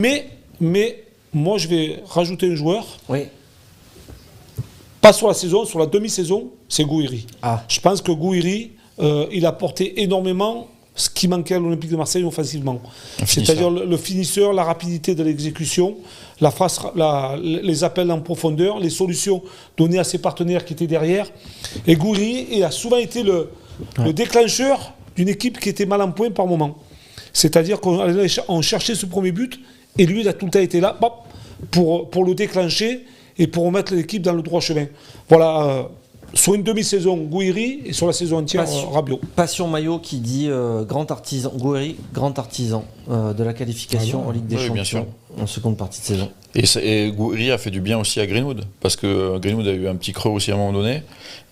Mais moi, je vais rajouter un joueur. Oui. Pas sur la saison, sur la demi-saison, c'est Gouiri. Ah. Je pense que Gouiri, il a apporté énormément ce qui manquait à l'Olympique de Marseille offensivement. C'est-à-dire le finisseur, la rapidité de l'exécution, les appels en profondeur, les solutions données à ses partenaires qui étaient derrière. Et Gouiri a souvent été le déclencheur d'une équipe qui était mal en point par moment. C'est-à-dire qu'on cherchait ce premier but et lui, il a tout le temps été là pour le déclencher et pour remettre l'équipe dans le droit chemin. Voilà, sur une demi-saison, Gouiri, et sur la saison entière, Rabiot. Passion Maillot qui dit grand artisan, Gouiri, grand artisan de la qualification en Ligue des Champions en seconde partie de saison. Et Gouiri a fait du bien aussi à Greenwood, parce que Greenwood a eu un petit creux aussi à un moment donné.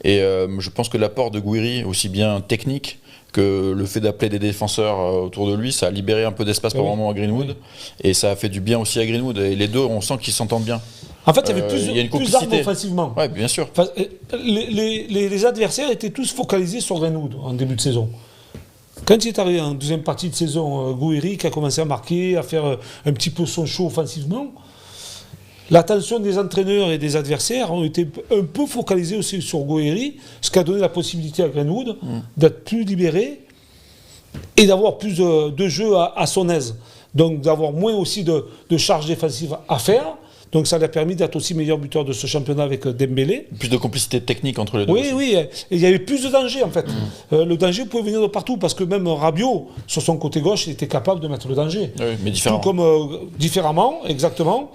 Et je pense que l'apport de Gouiri, aussi bien technique que le fait d'appeler des défenseurs autour de lui, ça a libéré un peu d'espace par moment à Greenwood. Et ça a fait du bien aussi à Greenwood. Et les deux, on sent qu'ils s'entendent bien. En fait, il y avait plus d'armes offensivement. Oui, bien sûr. Enfin, les adversaires étaient tous focalisés sur Greenwood en début de saison. Quand il est arrivé en deuxième partie de saison, Gouiri qui a commencé à marquer, à faire un petit peu son show offensivement, l'attention des entraîneurs et des adversaires ont été un peu focalisés aussi sur Gouiri, ce qui a donné la possibilité à Greenwood d'être plus libéré et d'avoir plus de jeu à son aise. Donc d'avoir moins aussi de charges défensives à faire. Donc ça lui a permis d'être aussi meilleur buteur de ce championnat avec Dembélé. Plus de complicité technique entre les deux. Oui, et il y avait plus de danger en fait. Le danger pouvait venir de partout parce que même Rabiot, sur son côté gauche, il était capable de mettre le danger. Oui, mais différemment. Tout comme différemment, exactement.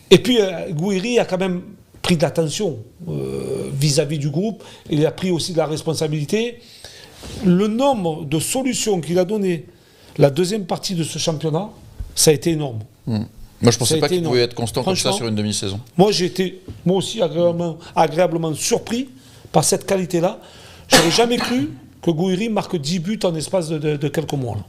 Et puis Gouiri a quand même pris de l'attention vis-à-vis du groupe. Il a pris aussi de la responsabilité. Le nombre de solutions qu'il a donné la deuxième partie de ce championnat, ça a été énorme. Moi, je ne pensais pas qu'il pouvait être constant comme ça sur une demi-saison. Moi, j'ai été aussi agréablement surpris par cette qualité-là. Je n'aurais jamais cru que Gouiri marque 10 buts en espace de quelques mois. Là.